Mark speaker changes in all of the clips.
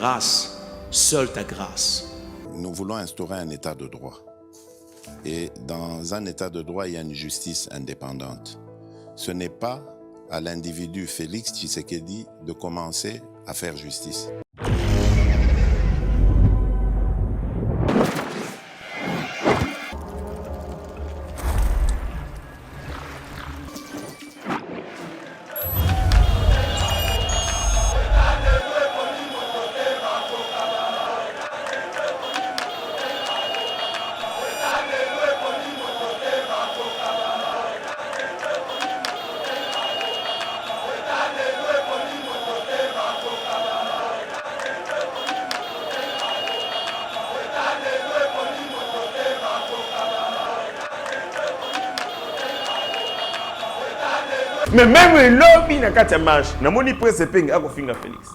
Speaker 1: grâce, seule ta grâce.
Speaker 2: Nous voulons instaurer un état de droit. Et dans un état de droit, il y a une justice indépendante. Ce n'est pas à l'individu Félix Tshisekedi de commencer à faire justice.
Speaker 3: Mais même le lobby n'a qu'à marche. N'a moni presse ping à Kofinga Félix.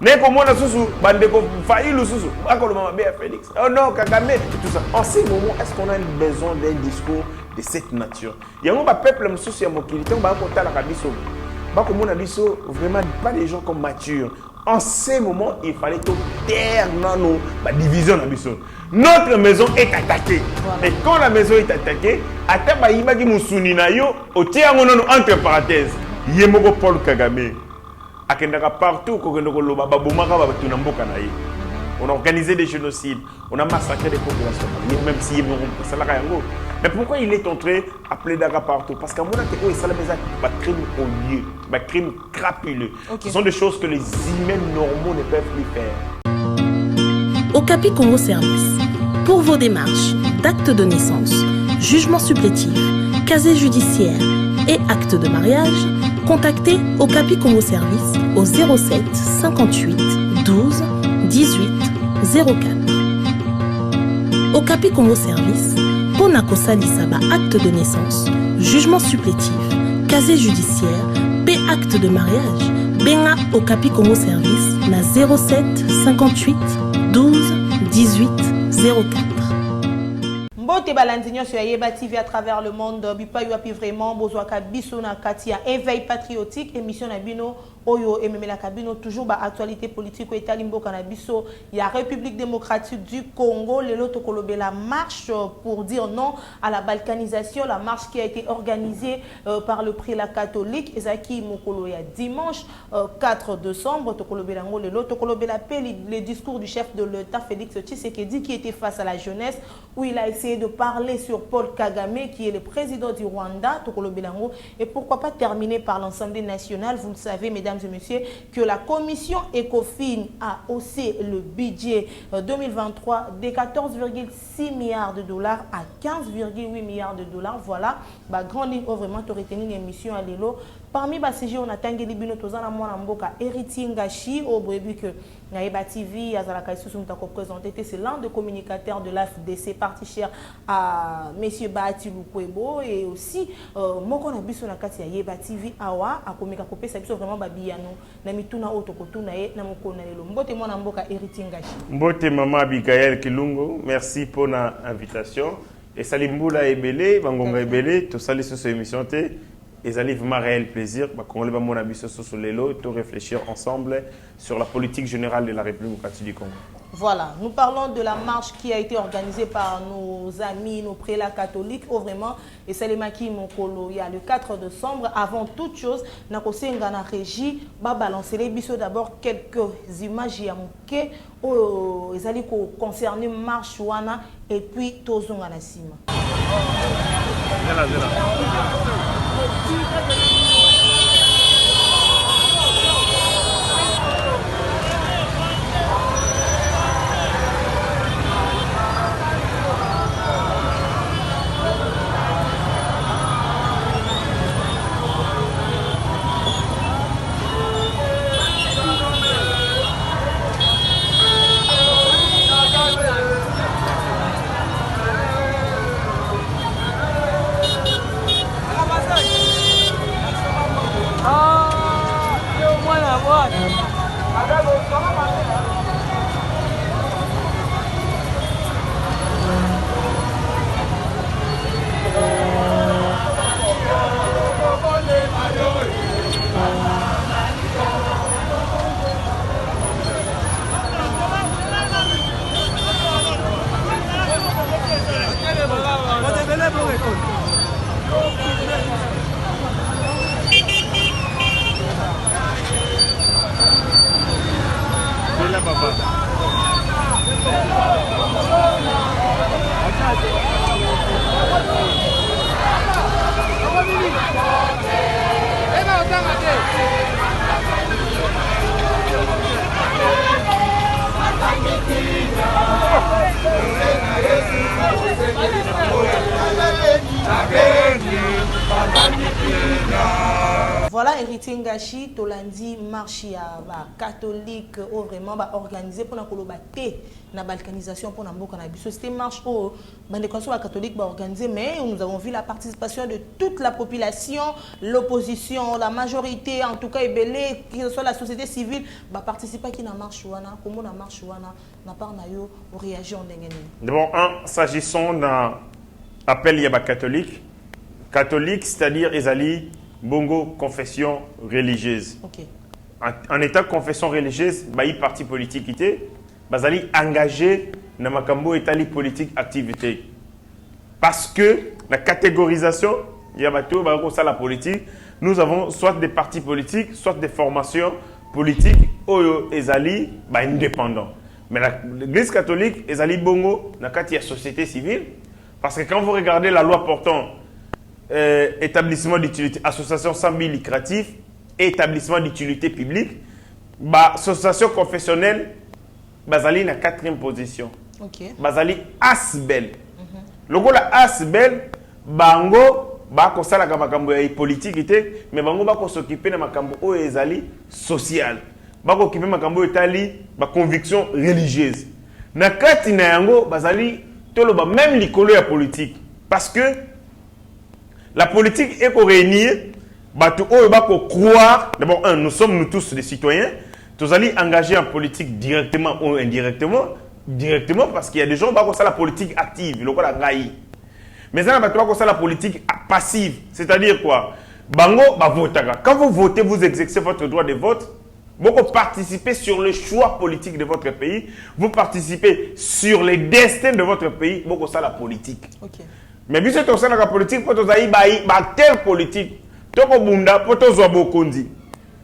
Speaker 3: N'est comme on a sous bande ko failli sous à ko le maman à Félix. Oh non Kagame tout ça. En ces moments, est-ce qu'on a besoin d'un discours de cette nature? Il y a un peuple monsieur ya mokilité on va compter la kabiso. Ba ko mona biso vraiment pas des gens comme matures. En ces moments, il fallait tout taire nos division na biso. Notre maison est attaquée. Voilà. Et quand la maison est attaquée, ataba ibaki musuni na yo, otia ngono entre parenthèses. Yemoko Paul Kagame. Akendaka partout ko kendo ko loba babomaka ba tuna mboka na ye. On a organisé des génocides, on a massacré des populations, même si c'est la yango. Mais pourquoi il est entré à plaider partout? Parce qu'à mon avis, c'est un crime au lieu, un crime crapuleux. Okay. Ce sont des choses que les humains normaux ne peuvent plus faire.
Speaker 4: Okapi Congo Service. Pour vos démarches d'actes de naissance, jugement supplétif, casier judiciaire et acte de mariage, contactez Okapi Congo Service au 07 58 12 18 04. Okapi Congo Service, Ponako Salisaba acte de naissance, jugement supplétif, casier judiciaire, P acte de mariage, Benga Okapi Congo Service, na 07 58 12 18 04.
Speaker 5: Mbote balandinyo sur Yeba TV à travers le monde, bipa yuapi vraiment, bozwaka biso na katia éveil patriotique, émission na bino, oyo ememela kabino, toujours ba actualité politique ou etalimbo kanabiso, il y a République démocratique du Congo, le loto kolobé la marche pour dire non à la balkanisation, la marche qui a été organisée par le prélat catholique, Ezaki Mokolo ya dimanche 4 décembre, tokolobé lango le loto kolobé la paix, le discours du chef de l'État Félix Tshisekedi qui était face à la jeunesse, où il a essayé de parler sur Paul Kagame qui est le président du Rwanda, Tokolo Belango, et pourquoi pas terminer par l'Assemblée nationale. Vous le savez, mesdames et messieurs, que la commission ECOFIN a haussé le budget 2023 de 14,6 milliards de dollars à 15,8 milliards de dollars. Voilà, bah, grande ligne, vraiment, tu retenir une émission à l'élo. Parmi les CG, on a Tanguy Libino, Tozana Mwanamboka, Héritier Ngashi, au début que Naïba TV, Azalaka Issou, nous avons présenté, c'est l'un des communicateurs de l'AFDC, parti cher à M. Bahati Lukwebo, et aussi, Moko Nabiso Nakati, Yeba TV, Awa, à Komika Kopé, ça vraiment Babiano, Namituna Otokotuna, Namoko Nalelo. Mbote Mwanamboka, Héritier Ngashi.
Speaker 3: Mbote Mama Abigail Kilungo, merci pour l'invitation. Et Salimboula Ebele, Bangonga Ebele, tout ça, les sous émission. Et ça livre un réel plaisir qu'on va mon avis sur les lots et réfléchir ensemble sur la politique générale de la République démocratique du Congo.
Speaker 5: Voilà, nous parlons de la marche qui a été organisée par nos amis, nos prélats catholiques, vraiment, et Salimaki Mokolo, il y a le 4 décembre. Avant toute chose, nous avons la régie, balancer les bisous d'abord quelques images yamuke, ils allaient concerner marche wana et puis tozonga na sima.
Speaker 3: papa.
Speaker 5: Voilà, héritier Ngachi, Tolandi, marche à catholique, ou vraiment organisé pour la colobaté, la balkanisation pour la cannabis. C'était marche au catholique organisé, mais nous avons vu la participation de toute la population, l'opposition, la majorité, en tout cas, Ebélé, que ce soit la société civile, participer qui n'a marche ouana, comment la marche ouana, n'a pas réagi en dégaine.
Speaker 3: D'abord, s'agissant d'un appel Yaba catholique, c'est-à-dire Ezali. Bongo, confession religieuse.
Speaker 5: Okay.
Speaker 3: En état de confession religieuse, il y a parti politique qui est engagé dans makambo état politique activité. Parce que la catégorisation, il y a la politique, nous avons soit des partis politiques, soit des formations politiques ou ezali indépendants. Mais l'Église catholique, ezali bongo, dans la société civile, parce que quand vous regardez la loi portant établissement d'utilité, association sans but lucratif et établissement d'utilité publique, association confessionnelle, basali na 4e position.
Speaker 5: Okay.
Speaker 3: Basali asbel. Logo la asbel, bango ko sala ka makambo ya politique ite, mais bango ko s'occuper na makambo o ezali social. Ko occuper makambo etali ba conviction religieuse. Na kati na yango basali toloba même likolo ya politique, parce que la politique est pour réunir, croire. D'abord, nous sommes tous des citoyens. Nous allons engager en politique directement ou indirectement. Directement parce qu'il y a des gens qui ont la politique active. Mais il y a la politique passive. C'est-à-dire quoi? Quand vous votez, vous exercez votre droit de vote. Vous participez sur le choix politique de votre pays. Vous participez sur les destins de votre pays. Vous la politique.
Speaker 5: Okay.
Speaker 3: Mais si vous avez la politique, vous avez telle politique,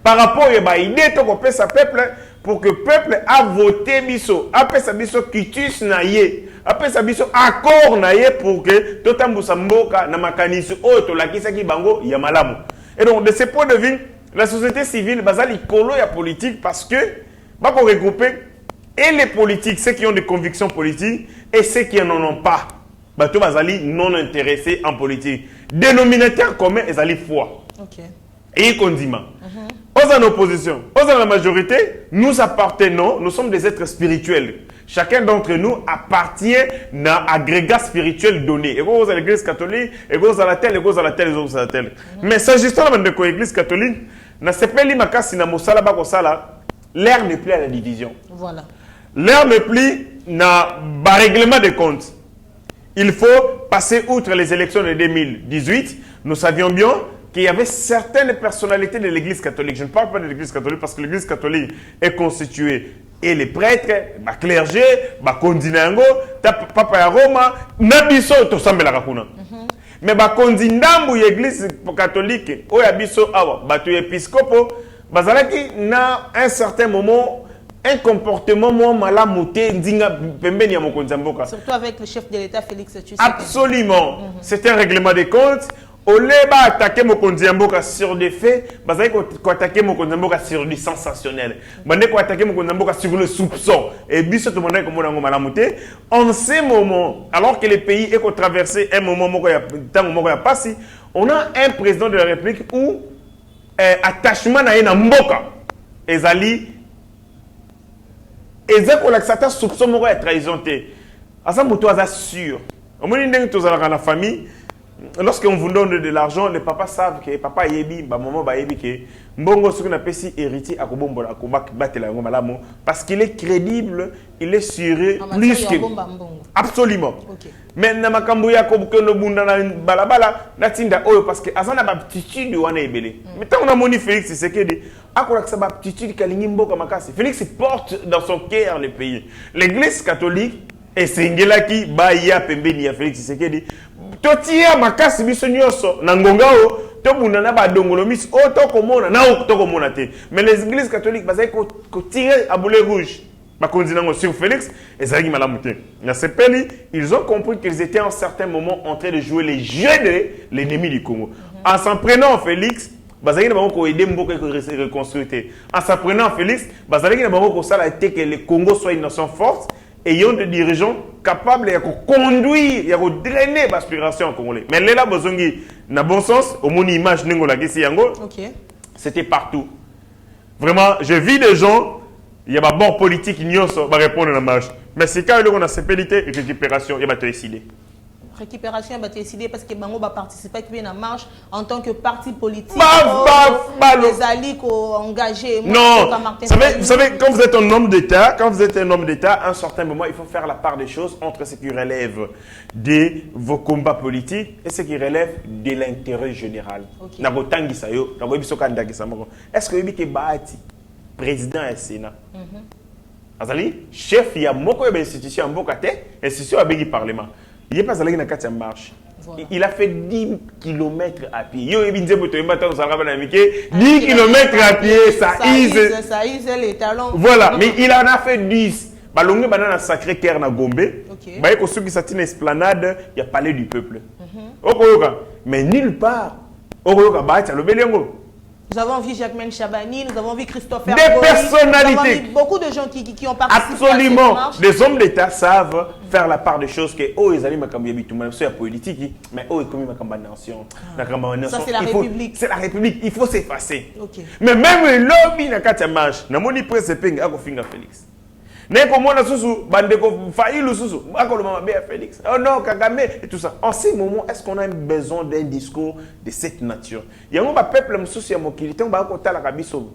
Speaker 3: par rapport à l'idée de peuple, pour que le peuple a voté biso, après ça biso quitus naie, après ça biso accord naie pour que tout mboka na makanisi oto la kisaki bango ya malamu. Et donc de ce point de vue, la société civile basali kolo ya politique parce que va regrouper et les politiques, ceux qui ont des convictions politiques et ceux qui n'en ont pas. Bato bazali non intéressés en politique. Dénominateur commun ezali foi.
Speaker 5: Okay. Et
Speaker 3: condiment. Aux en opposition, aux en la majorité, nous appartenons, nous sommes des êtres spirituels. Chacun d'entre nous appartient à un agrégat spirituel donné. Et vous à l'église catholique, et vous à la telle, et vous à la telle, et vous à la telle. Mais s'agissant de l'église catholique, na sepeli makasi na mosala ba kosala, l'ère n'est plus à la division.
Speaker 5: Voilà.
Speaker 3: L'ère n'est plus na règlement de comptes. Il faut passer outre les élections de 2018. Nous savions bien qu'il y avait certaines personnalités de l'Église catholique. Je ne parle pas de l'Église catholique parce que l'Église catholique est constituée et les prêtres, le clergé, le kondinango, papa ya Roma, nabiso to sambela kakuna. Mais le kondinambu l'Église catholique, oyabiso awa, batu épiscopo, bazalaki na un certain moment un comportement moins malamuté ndinga pembeni ya mokonzi mboka.
Speaker 5: Surtout avec le chef de l'État Félix Tshisekedi.
Speaker 3: Absolument. C'est un règlement des comptes. Au lieu d'attaquer mokonzi mboka sur des faits, bazali ko attaquer mokonzi mboka sur du sensationnel. Bande ko attaquer mokonzi mboka sur le soupçon. Et biso to mona ko mona malamuté. En ces moments, alors que le pays est traversé un moment moko ya tango moko ya passé, on a un président de la République où attachement na na mboka ezali et ça, on a soupçon de trahison. Ça, c'est sûr. Dans la famille, lorsqu'on vous donne de l'argent, les papas savent que papa yebi, maman yebi que mbongo ce qu'on appelle si héritier à Kobombo, à Kobak battre parce qu'il est crédible, il est sûr plus que absolument. Okay. Mais na makambo ya ko no bunda na balabala na tinda oyo parce que azana ba aptitude wana ebele. Mais tant on a moni Félix Tshisekedi akola sa ba aptitude kalingi mboka makasi. Félix porte dans son cœur le pays. L'église catholique et sengelaki ba ya pembeni ya Félix Tshisekedi. Totia makasi biso nyoso na ngonga o to bunda na ba dongolo mis o to komona na o to komona te. Mais les églises catholiques bazai ko tirer à boulet rouge. sur Félix et Zaghi Malamouté. Ils ont compris qu'ils étaient en certains moments en train de jouer les jeux de l'ennemi du Congo. En s'en prenant Félix, Bazali n'a pas aidé Mboko à reconstruire. En s'en prenant Félix, Bazali n'a pas été que le Congo soit une nation forte, ayant des dirigeants capables de conduire, de drainer l'aspiration congolaise. Mais là, Bazongi, dans bon sens, au moins image Nengola c'était partout. Vraiment, je vis des gens, il y a un bon politique, ils vont répondre à la marche. Mais c'est quand on a cette pénalité et récupération, il va te décider.
Speaker 5: Récupération va décider parce que Bango va participer à la marche en tant que parti politique. Les alliés engagés.
Speaker 3: Non, vous savez, quand vous êtes un homme d'État, à un certain moment, il faut faire la part des choses entre ce qui relève de vos combats politiques et ce qui relève de l'intérêt général. Est-ce que vous avez président et Sénat? Azali, chef, il y a beaucoup d'institutions, institution avec le Parlement. Il n'est pas allé dans la marche. Voilà. Il a fait 10 km à pied. 10 km à pied, ça use les talons. Voilà, mais il en a fait 10. Balongé banana sacré cœur na Gombe. Bah ko ceux qui s'attendent à esplanade, il y a palais du peuple. Mais nulle part.
Speaker 5: Nous avons vu Jacqueline Chabani, nous avons vu Christopher
Speaker 3: des
Speaker 5: Boris,
Speaker 3: personnalités.
Speaker 5: Nous avons vu beaucoup de gens qui ont participé.
Speaker 3: Absolument. Des hommes d'État savent faire la part des choses que ils allaient c'est la politique, mais ils comme nation.
Speaker 5: Ça c'est la République.
Speaker 3: C'est la République. Il faut s'effacer. Mais même le lobby n'a qu'à marche. N'a moni presse penga ko finga Félix. N'est comme moi susu bandeko faïlu susu. Akolo mama bé Félix. Oh non Kagame et tout ça. En ces moments, est-ce qu'on a besoin d'un discours de cette nature? Il y a un peuple mususu ya mokili on ba ko tala kabiso.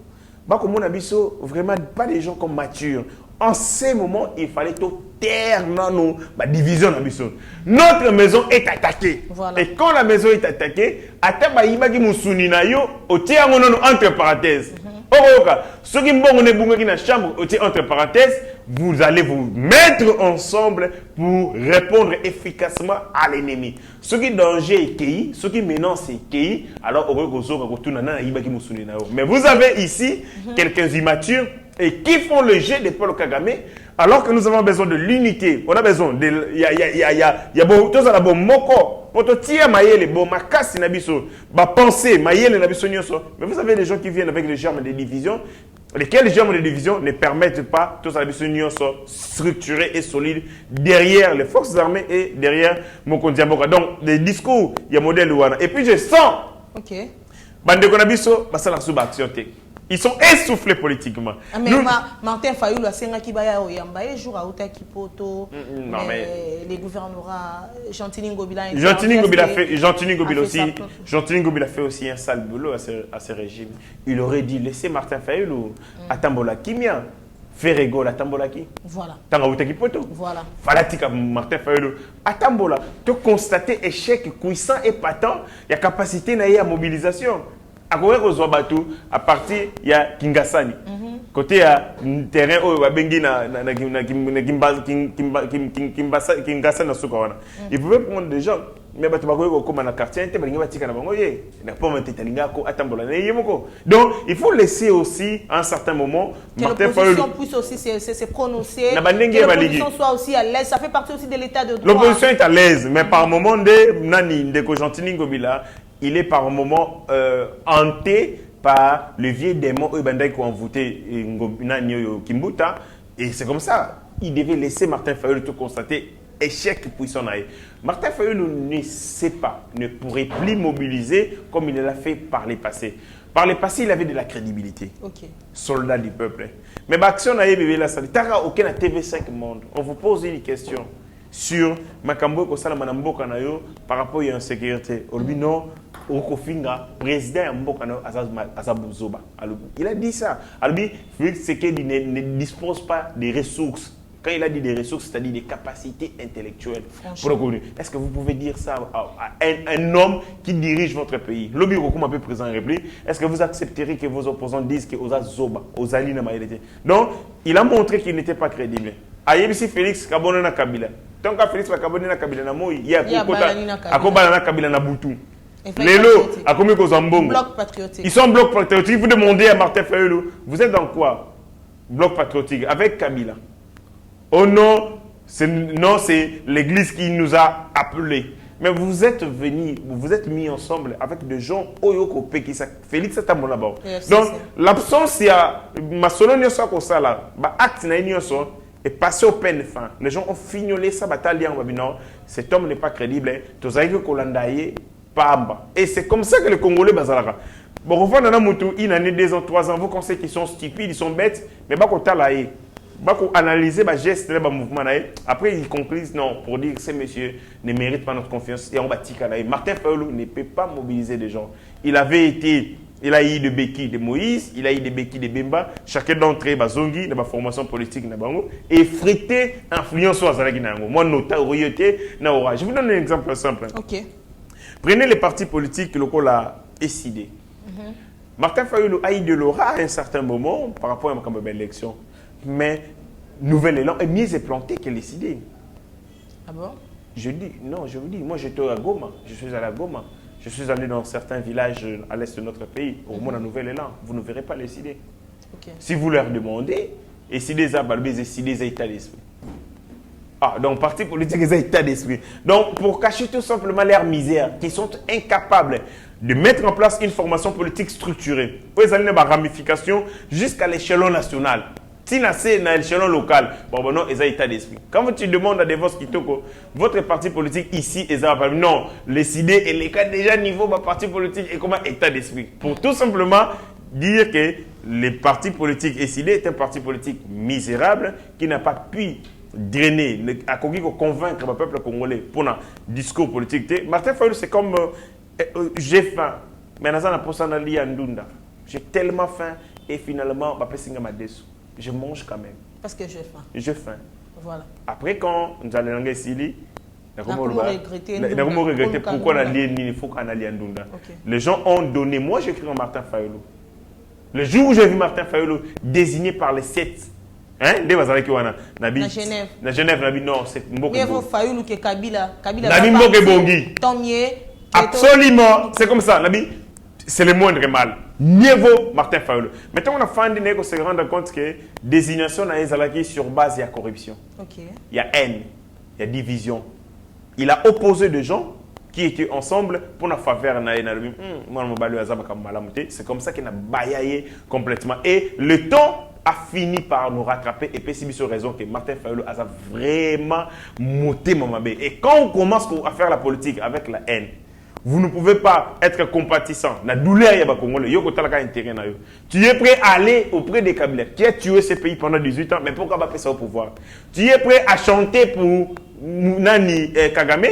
Speaker 3: Ba ko mona biso vraiment pas des gens comme matures. En ces moments, il fallait tout taire dans nos divisions. Notre maison est attaquée. Voilà. Et quand la maison est attaquée, entre parenthèses. Ceux qui sont chambre, entre parenthèses, vous allez vous mettre ensemble pour répondre efficacement à l'ennemi. Ceux qui danger est KI, ceux qui menacent est KI, alors mais vous avez ici quelques immatures et qui font le jeu de Paul Kagame, alors que nous avons besoin de l'unité. On a besoin de... Il y a beaucoup de bon moko. Pour te tirer maïele, bon makasi nabiso, penser maïele nabiso nyoso. Mais vous avez des gens qui viennent avec les germes de division, lesquels germes de division ne permettent pas tous nabiso nyoso structurés et solides derrière les forces armées et derrière Mokonzi Mboka. Donc des discours, il y a modèle ouana. Et puis je sens. OK. Bande konabiso, basala sous action. Ils sont essoufflés politiquement.
Speaker 5: Mais Martin Fayulu a senga baya oyamba et jour à Ota Kipoto. Non mais les gouvernements Gentini Ngobila
Speaker 3: fait aussi un sale boulot à ce régime. Il aurait dit laisser Martin Fayulu à Tambola Kimia faire rigole à Tambola qui. Voilà. Tanga Ota Kipoto. Voilà. Falatika Martin Fayulu à Tambola. Tu constater échec puissant et patent, il y a capacité à mobilisation. À partir il y a Kingasani côté à terrain où il pouvait prendre des gens mais donc il faut laisser aussi à un certain moment
Speaker 5: que l'opposition puisse aussi se prononcer, que l'opposition soit aussi à l'aise. Ça fait partie aussi de l'état de droit.
Speaker 3: L'opposition est à l'aise, mais par moment de Nani de Gentini Ngobila, il est par moment hanté par le vieux démon qui ont voté Kimbuta. Et c'est comme ça. Il devait laisser Martin Fayulu tout constater échec puissant. Martin Fayulu ne sait pas, ne pourrait plus mobiliser comme il l'a fait par le passé. Par le passé, il avait de la crédibilité. Soldat du peuple. Mais l'action n'a pas aucun TV5 Monde. On vous pose une question sur Makambo Kosala Manambo Kanayo par rapport à l'insécurité. Non, Okofinga, président Mbokano Azabuzoba. Il a dit ça. C'est qu'il ne dispose pas des ressources. Quand il a dit des ressources, c'est-à-dire des capacités intellectuelles. Est-ce que vous pouvez dire ça à un homme qui dirige votre pays? Lobby Rokoum peu présent en République. Est-ce que vous accepterez que vos opposants disent que aux Azoba, aux Ali Namaïlete? Donc, il a montré qu'il n'était pas crédible. Ayebisi Félix Kabonena Kabila. Tant que Félix Kabonena Kabila na moi, il y a Akobana Kabila na Boutou. Lélo, à combien de Zambongo?
Speaker 5: Bloc patriotique.
Speaker 3: Ils sont bloc patriotique. Vous demandez à Martin Fayulu, vous êtes dans quoi? Bloc patriotique avec Kabila. Oh non, c'est l'église qui nous a appelés. Mais vous êtes venus, vous êtes mis ensemble avec des gens Oyoko Pekisa. Félix est à mon là-bas. Donc, l'absence, il y a ma solonia soit comme ça là. Acte n'a est passé au peine fin. Les gens ont fignolé ça, bataille en non, cet homme n'est pas crédible. Tous avez que Kolandaye, pas. Et c'est comme ça que les Congolais basalara. Bon, on voit dans une année, 2 ans, 3 ans, vous conseillez qu'ils sont stupides, ils sont bêtes, mais bah qu'on talaye. Pour analyser les gestes, les mouvements, après ils concluent non, pour dire que ces messieurs ne méritent pas notre confiance. Et on va tirer. Martin Fayulu ne peut pas mobiliser des gens. Il a eu des béquilles de Moïse, il a eu des béquilles de Bemba. Chacun d'entre eux, Bazongi, dans la formation politique, et frité, influence sur Azalaki Nango. Moi, notoriété, je vous donne un exemple simple.
Speaker 5: Ok.
Speaker 3: Prenez les partis politiques que le col a décidé. Martin Fayulu a eu de l'aura à un certain moment par rapport à une élection. Mais Nouvel Élan est mieux planté que les idées.
Speaker 5: Ah bon?
Speaker 3: Je dis, non, je vous dis, moi j'étais à Goma, je suis à la Goma. Je suis allé dans certains villages à l'est de notre pays, au moins à Nouvel Élan. Vous ne verrez pas les idées.
Speaker 5: Okay.
Speaker 3: Si vous leur demandez, et si des abalbés, et si des états d'esprit. Ah, donc parti politique, ils ont état d'esprit. Donc, pour cacher tout simplement leur misère, qui sont incapables de mettre en place une formation politique structurée. Vous avez une ramification jusqu'à l'échelon national. Si c'est à l'échelon local, bon, non, ils ont état d'esprit. Quand tu demandes à des voix qui toquent, votre parti politique ici, ils ont non, les idées et les cas déjà niveau de parti politique et comment état d'esprit. Pour tout simplement dire que les partis politiques SID est un parti politique misérable qui n'a pas pu drainer, à convaincre le peuple congolais pour un discours politique. Martin Fayulu, c'est comme j'ai faim, mais j'ai tellement faim et finalement, je mange quand même.
Speaker 5: Parce que j'ai faim.
Speaker 3: J'ai faim.
Speaker 5: Voilà.
Speaker 3: Après, quand nous allons en Sili,
Speaker 5: nous avons
Speaker 3: regretté pourquoi il faut qu'on aille en Ndunda. Les gens ont donné. Moi, j'écris en Martin Fayulu. Le jour où j'ai vu Martin Fayulu désigné par les 7, hein,
Speaker 5: na Genève.
Speaker 3: Na Genève, non, c'est Mboke Bongi.
Speaker 5: Fayulu que Kabila.
Speaker 3: Nabi Mboke Bongi. Absolument, c'est comme ça. Nabi, c'est le moindre mal. Niveau Martin Fayulu. Maintenant, on a fait qu'on se rendre compte que désignation n'a sur base de la corruption. Il y a haine, il y a division. Il a opposé des gens qui étaient ensemble pour la faveur. C'est comme ça qu'il a baillé complètement. Et le temps a fini par nous rattraper. Et puis, c'est raison que Martin Fayulu a vraiment monté Mamabé. Et quand on commence à faire la politique avec la haine, vous ne pouvez pas être compatissant. La douleur, il y a Congolais. Tu es prêt à aller auprès des Kabila qui a tué ce pays pendant 18 ans, mais pourquoi pas faire ça au pouvoir? Tu es prêt à chanter pour Nani Kagame,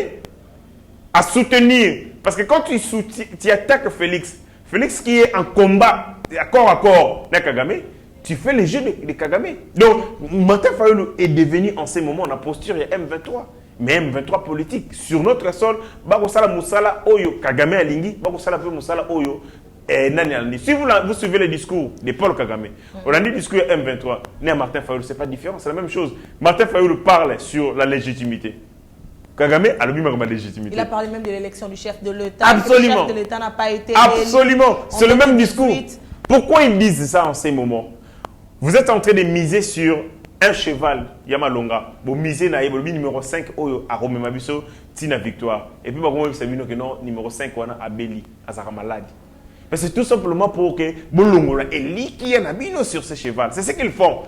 Speaker 3: à soutenir. Parce que quand tu attaques Félix qui est en combat, corps à corps avec Kagame, tu fais le jeu de Kagame. Donc, Martin Fayulu est devenu en ce moment, la posture, il y a M23. Mais M23 politique, sur notre sol, Bakosala Moussala Oyo, Kagame Alingi, Bakosala Moussala Oyo, Nani Alindi. Si vous suivez le discours de Paul Kagame, on a dit le discours M23, né à Martin Fayulu, ce n'est pas différent, c'est la même chose. Martin Fayulu parle sur la légitimité. Kagame a la légitimité.
Speaker 5: Il a parlé même de l'élection du chef de l'État.
Speaker 3: Absolument.
Speaker 5: Le chef de l'État n'a pas été
Speaker 3: Absolument. C'est le même discours.
Speaker 5: Suite.
Speaker 3: Pourquoi ils disent ça en ces moments? Vous êtes en train de miser sur un cheval, Yamalonga, vous misez na le numéro 5 à Rome Mabiso, Tina Victoire. Et puis, vous savez que non, numéro 5 à Beli, à Zara Maladi. Mais c'est tout simplement pour que Bolongola est liquide sur ce cheval. C'est ce qu'ils font.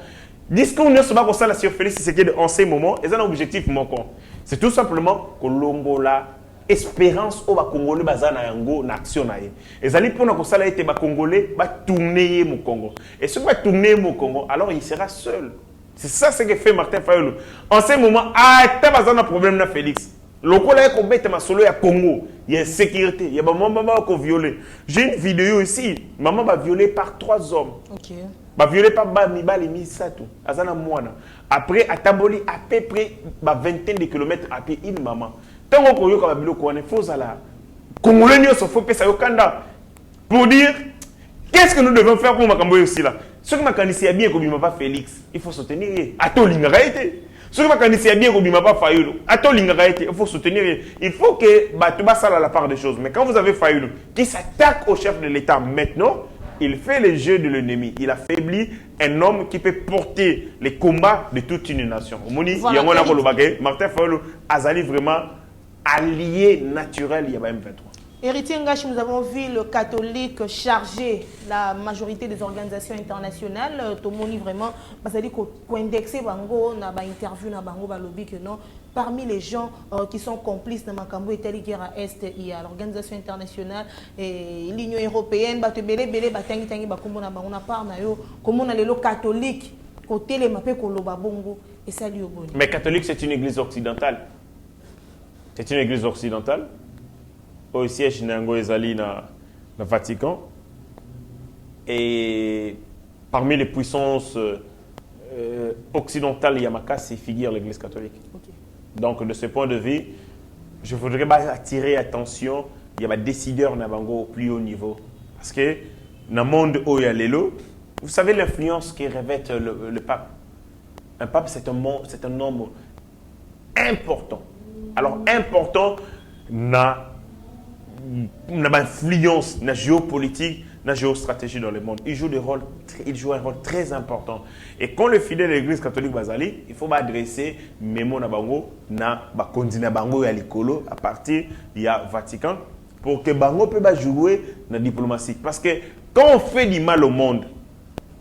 Speaker 3: Discours ne se bat ça sur Félix, c'est qu'en ces moments, ils ont un objectif manquant. C'est tout simplement que Longola espérance au Congolais bazana yango nation naé. Et zali pour que ça été Congolais va tourner mon Congo. Et si va tourner mon Congo, alors il sera seul. C'est ça ce que fait Martin Fayulu. En ce moment, tu as un problème avec Félix. Le collègue qui est ma solo à Congo, il y a insécurité, il y a maman qui est violée. J'ai une vidéo ici, maman va violée par 3 hommes.
Speaker 5: Ok.
Speaker 3: Va violée par Bamibal et Misato. Azana Mouana. Après, à Taboli, à peu près une vingtaine de kilomètres à pied, une maman. Tant qu'on y a un faux à la Congolais, il faut que ça pour dire qu'est-ce que nous devons faire pour Makamboy aussi là. Ce que je bien comme il m'a pas Félix, il faut soutenir. Ato l'ingaïté. Ce que je bien comme il m'a pas Fayulu, Ato l'ingaïté, il faut soutenir. Il faut que Batouba sale à la part des choses. Mais quand vous avez Fayulu qui s'attaque au chef de l'État maintenant, il fait le jeu de l'ennemi. Il affaiblit un homme qui peut porter les combats de toute une nation.
Speaker 5: Voilà,
Speaker 3: Martin Fayulu Azali vraiment allié naturel, il y a M23.
Speaker 5: Héritier Ngachi, nous avons vu le catholique charger la majorité des organisations internationales. Tomoni vraiment, c'est-à-dire qu'on indexé bango, na ba interview na bango ba lobby que non. Parmi les gens qui sont complices de Makambo et telle guerre à Est, il y a l'organisation internationale et l'Union européenne. Ba te belé batangi tangi ba kombo na bango na part na yo. Comment on a les catholiques côté les mapé koloba bongo et ça lui au bon.
Speaker 3: Mais catholique, c'est une église occidentale. C'est une église occidentale. Au siège Nango Ezali dans le Vatican. Et parmi les puissances occidentales, Yamaka, figure l'église catholique.
Speaker 5: Okay.
Speaker 3: Donc, de ce point de vue, je voudrais attirer l'attention, il y a des décideurs au plus haut niveau. Parce que dans le monde où il y a l'élo, vous savez l'influence que revêt le pape. Un pape, c'est un homme important. Alors, important, une influence, une géopolitique, une géostratégie dans le monde. Il joue un rôle très important. Et quand le fidèle de l'église catholique Bazali, il faut adresser Memo Nabango, na continent Bango et Alikolo à partir du Vatican pour que Bango puisse jouer dans la diplomatie. Parce que quand on fait du mal au monde,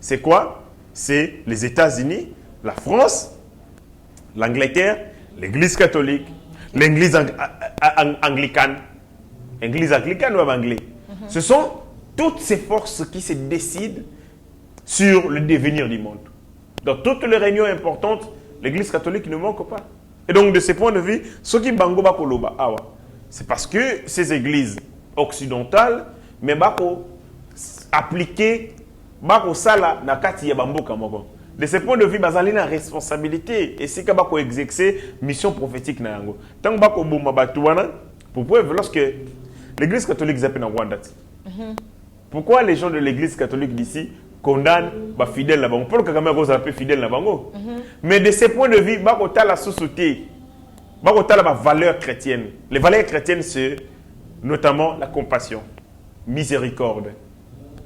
Speaker 3: c'est quoi? C'est les États-Unis, la France, l'Angleterre, l'église catholique, l'église anglicane. Église anglicane ou anglais. Ce sont toutes ces forces qui se décident sur le devenir du monde. Dans toutes les réunions importantes, l'église catholique ne manque pas. Et donc, de ce point de vue, ce qui bangoba koloba, c'est parce que ces églises occidentales, mais bako appliquer, bako sala na kati ya bamboka moko. De ce point de vue, bazali na responsabilité et c'est que bako exercer mission prophétique na yango. Tant bako bomba batuana, pour preuve, lorsque l'église catholique zappe na Rwanda. Pourquoi les gens de l'église catholique d'ici condamnent les fidèles là-bas? Pour que Kagame soit un peu fidèle là-bas. Mais de ce point de vue, bakota la société, bakota la valeur chrétienne. Les valeurs chrétiennes, c'est notamment la compassion, miséricorde,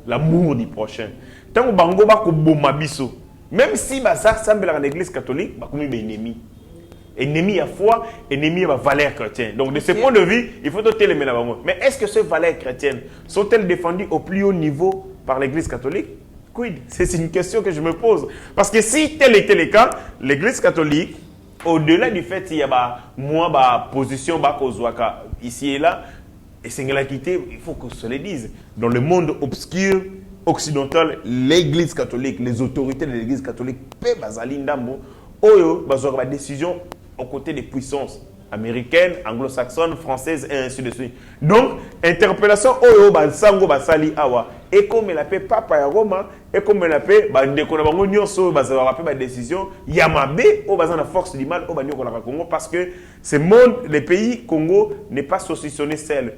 Speaker 3: l'amour du prochain. Tant que bango bako bomabiso, même si ça semble à l'église catholique, bakoumi be ennemi. Ennemi à foi, ennemi à valeurs chrétiennes. Donc, de ce point de vue, il faut noter les ménages. Mais est-ce que ces valeurs chrétiennes sont-elles défendues au plus haut niveau par l'église catholique? Quid? C'est une question que je me pose. Parce que si tel était le cas, l'église catholique, au-delà du fait qu'il y a moi, position ici et là, et c'est il faut qu'on se le dise. Dans le monde obscur, occidental, l'église catholique, les autorités de l'église catholique, Oyo, bazora décision aux côtés des puissances américaines, anglo-saxonnes, françaises et ainsi de suite. Donc, interpellation Oyo, Bansango, Basali, Awa, et comme la paix Papa ya Roma, et comme la paix, Bandeko na bango nyonso, bazora paix décision, Yamabe, au bazan la force du mal, au banyo la Congo, parce que ce monde, le pays Congo n'est pas saucissonné seul.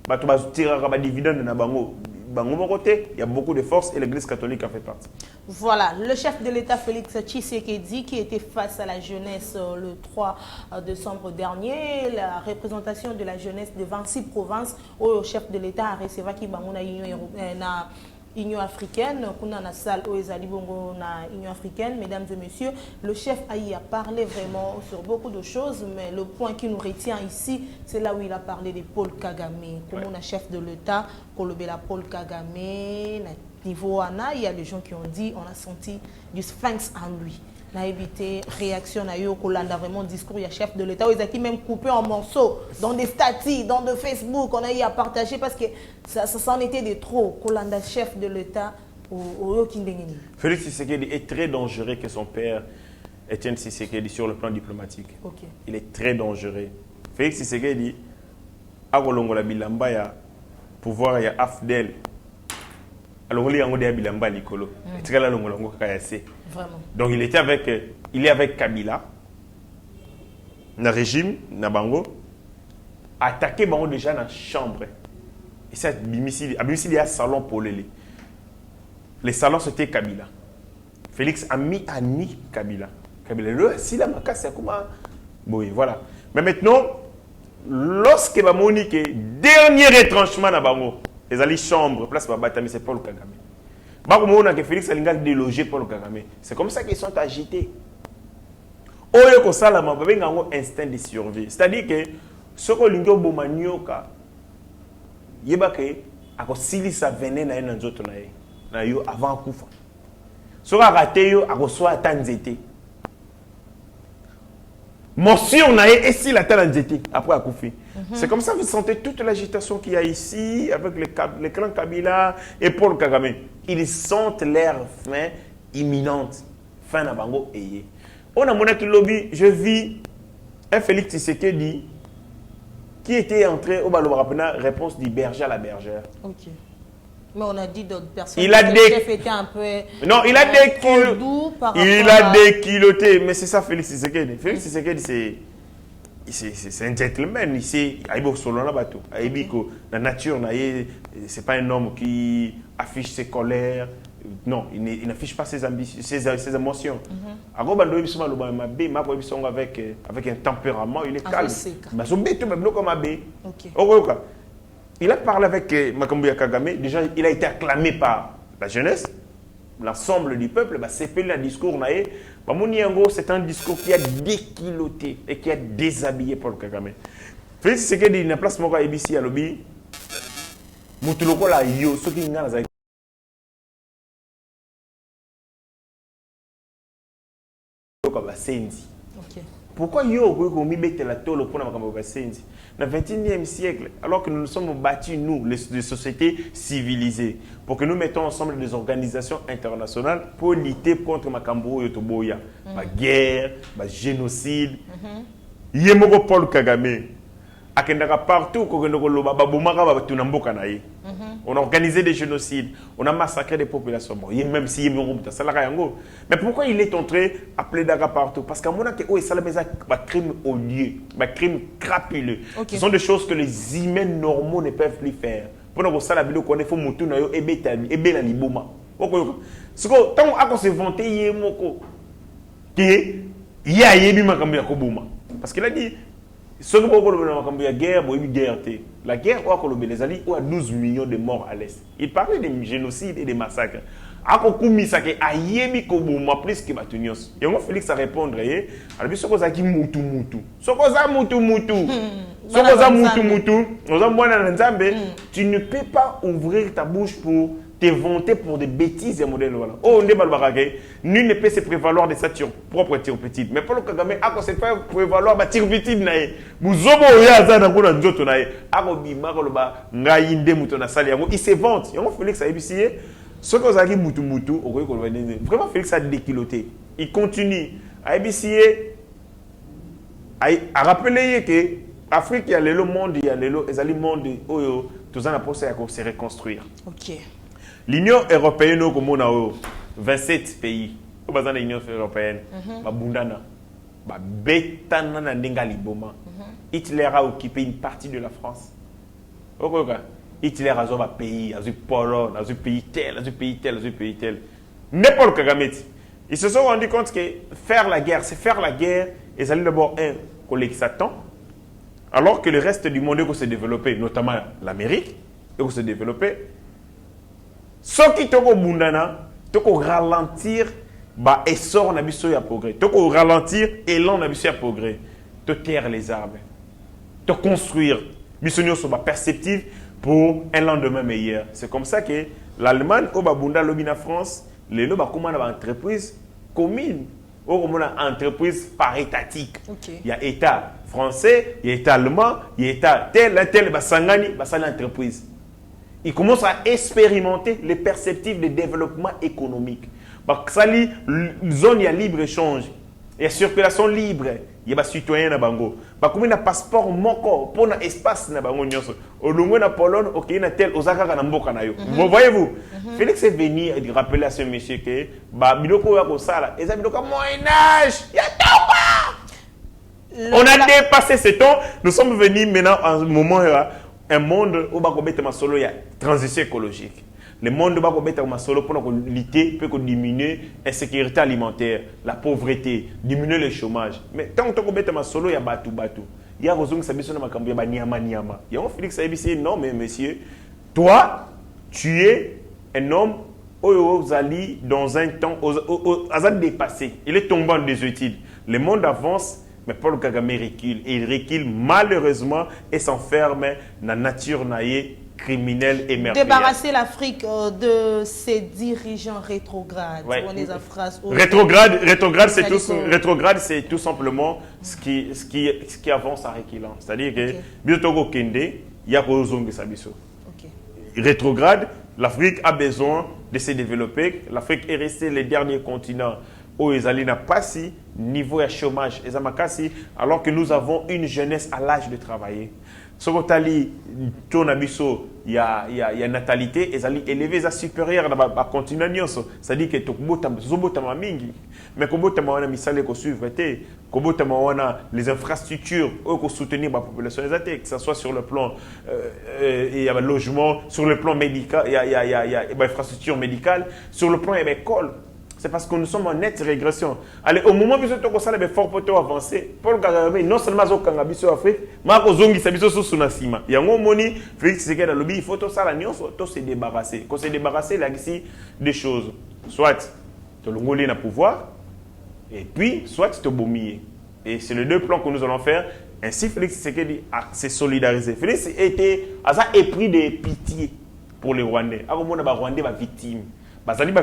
Speaker 3: Bato bazutira ba dividende na bango. Il y a beaucoup de forces et l'église catholique en fait partie.
Speaker 5: Voilà, le chef de l'État Félix Tshisekedi qui était face à la jeunesse le 3 décembre dernier, la représentation de la jeunesse de 26 provinces au chef de l'État a reçu qui na Union africaine, kuna na salle au Ezalibongo na Union africaine, mesdames et messieurs, le chef a parlé vraiment sur beaucoup de choses, mais le point qui nous retient ici, c'est là où il a parlé de Paul Kagame. Comme on a chef de l'État, Kolobela Paul Kagame, niveau Anna, il y a des gens qui ont dit, on a senti du sphinx en lui. On a évité réaction à yo Kolanda vraiment discours il y a chef de l'État, ils ont même coupé en morceaux dans des statuts, dans de Facebook, on a eu à partager parce que ça s'en était de trop. Kolanda chef de l'État au Kindengeni. Félix
Speaker 3: Tshisekedi est très dangereux que son père Étienne Tshisekedi sur le plan diplomatique.
Speaker 5: Okay.
Speaker 3: Il est très dangereux. Félix Tshisekedi a la bilamba ya pouvoir ya Afdel. Alors il y a un bilamba Nicolo.
Speaker 5: Vraiment.
Speaker 3: Donc il est avec Kabila, le régime, Nabango, attaqué Bango déjà dans la chambre. Et ça, il y a un salon pour les. Les salons c'était Kabila. Félix a mis à ni Kabila. Kabila, si la macasse, c'est comment? Bon, voilà. Mais maintenant, lorsque Monique, dernier retranchement dans Bango, les alliés chambre, place Babatami, c'est Paul Kagame. Bakomona que Félix Alinga délogé Paul Kagame. C'est comme ça qu'ils sont agités. Oyo ko sala ma babenga ngo instinct de survie. C'est-à-dire que soko lingo bomanioka yeba ke ako silisa venin na ena nzoto na ye. Na yo avant kufa. Soko raté yo ako soit tanzete. Morsure na ye et si la tanzete après akufi. C'est comme ça que vous sentez toute l'agitation qu'il y a ici avec les clans Kabila et Paul Kagame. Ils sentent leur fin imminente. Fin na bango eye. On a mon lobby, je vis un Félix Tshisekedi qui était entré au Balobara réponse du berger à la bergère.
Speaker 5: Ok. Mais on a dit d'autres personnes.
Speaker 3: Il a
Speaker 5: que
Speaker 3: des...
Speaker 5: le chef était un peu.
Speaker 3: Non, il a des
Speaker 5: il
Speaker 3: a dékiloté. Mais c'est ça, Félix Tshisekedi. Félix Tshisekedi, c'est un gentleman. Il sait, la nature, c'est pas un homme qui affiche ses colères. Non, il n'affiche pas ses ambitions, ses émotions. Avec un tempérament, il est calme. Il a parlé avec Makambuya Kagame. Déjà, il a été acclamé par la jeunesse, l'ensemble du peuple. C'est un discours. C'est un discours qui a dékiloté et qui a déshabillé Paul Kagame. Félix Tshisekedi, il y a une place à ABC à lobby. Moutuloko la yo, ce qui est pourquoi yo komi betela tolo pona makambo basenzi na 21e siècle alors que nous nous sommes battus nous les sociétés civilisées pour que nous mettons ensemble des organisations internationales pour lutter contre makambo yotoboya ba guerre ba génocide yemoko Paul Kagame akendaka partout kokendoko loba babomaka ba tunamboka na ye. On a organisé des génocides, on a massacré des populations. Bon, même si mais pourquoi il est entré à plaider partout? Parce qu'à mon avis, il y a des crimes au lieu, des crimes crapuleux. Ce sont des choses que les humains normaux ne peuvent plus faire. Pour nous, ça, la vidéo qu'on a fait, Moutou, et Bela Liboma. Ce que, tant qu'on se vantait, il y a moko. Il y a parce qu'il a dit, ce que vous avez guerre, la guerre, les alliés ont 12 millions de morts à l'Est. Il parlait de génocide et de massacres. Plus que Batunios. Et on Félix a répondre, tu ne peux pas ouvrir ta bouche pour te vanter pour des bêtises et modèles. Oh, nul ne peut se prévaloir de sa propre tir petite. Mais pour le Kagame, ako se fait prévaloir de tir petite nae. Muzobo ya za na kuna nzoto nae. Ako bima ko loba ngai nde muto na sali yango. Il se vante. Yango Félix a ébissé. Ce que zaki mutu okoyi ko loba nene. Vraiment Félix a dékiloté. Il continue à ébissé. A rappeler que Afrique il y a le monde, il y a le monde oyo tous en approche à se reconstruire. OK. L'Union européenne, comme on a 27 pays, au bas de l'Union européenne, Bundana, Betana Nandenga Liboma, Hitler a occupé une partie de la France. Hitler a un pays, a un Pologne, a un pays tel, a un pays tel, a un pays tel. N'importe Kagame. Ils se sont rendus compte que faire la guerre, c'est faire la guerre, et ça d'abord un collègue Satan, alors que le reste du monde s'est développé, notamment l'Amérique, s'est développé. Ce qui te bundana, te ralentir, essor na biso ya progrès. Te ralentir, élan na biso ya progrès. Te taire les arbres. Te construire. Bisonio soba perceptive pour un lendemain meilleur. C'est comme ça que l'Allemagne, au babunda lobina France, les loba comment une entreprise commune, au une entreprise paritatique. Il y a État français, il y a État allemand, il y a État tel, basangani, basali entreprise. Il commence à expérimenter les perspectives de développement économique. Parce que la zone il y a libre-échange, il y a circulation libre, il y a des citoyens dans Bango. Comme il y a un passeport moko pour un espace dans Bango. Au long de Pologne, il y a tel Osaka dans Mboka. Vous voyez-vous, Félix est venu rappeler à ce monsieur que Biloko ya kosala, et ça Biloko Moyen-Âge, il y a on a dépassé ce temps, nous sommes venus maintenant à un moment un monde où il y a transition écologique. Le monde où il y a pour lutter, pour diminuer l'insécurité alimentaire, la pauvreté, diminuer le chômage. Mais tant que il y a batou. Il y a Rosung Sabison Makambi, il y a Niama. Il y a Félix Abissé, non mais monsieur, toi, tu es un homme Ozali, dans un temps, a dépassé. Il est tombé en désuétude. Le monde avance, mais Paul Kagame recule. Et il recule malheureusement et s'enferme dans la nature naïe criminelle et meurtrière.
Speaker 5: Débarrasser l'Afrique de ses dirigeants rétrogrades.
Speaker 3: Ouais.
Speaker 5: On est en phrase.
Speaker 3: Rétrograde, c'est tout simplement ce qui avance en reculant. C'est-à-dire que, Biotogo Kende, il y a Kozongi Sabiso. Rétrograde, l'Afrique a besoin de se développer. L'Afrique est restée le dernier continent où ils n'a pas si niveau de chômage, alors que nous avons une jeunesse à l'âge de travailler. Sokotali, il y a natalité, ils sont élevés, ils sont supérieurs dans le continent. C'est-à-dire que mais les infrastructures pour soutenir la population, que ce soit sur le plan logement, sur le plan médical, il y a infrastructure médicale, sur le plan école. C'est parce que nous sommes en nette régression. Allez, au moment où nous avons des forts poteaux avancés, Paul Kagame, non seulement au Kangabiso Afrique, mais aussi au Biso Sunasima. Il y a un moment, Félix Tshisekedi a lobby, il faut tout ça, tout se débarrasser. Quand se débarrasser, il y a ici des choses. Soit tu as le pouvoir, et puis, soit tu te bomilles. Et c'est les deux plans que nous allons faire. Ainsi, Félix Tshisekedi s'est solidarisé. Félix a épris de pitié pour les Rwandais. À un moment, les Rwandais sont victimes.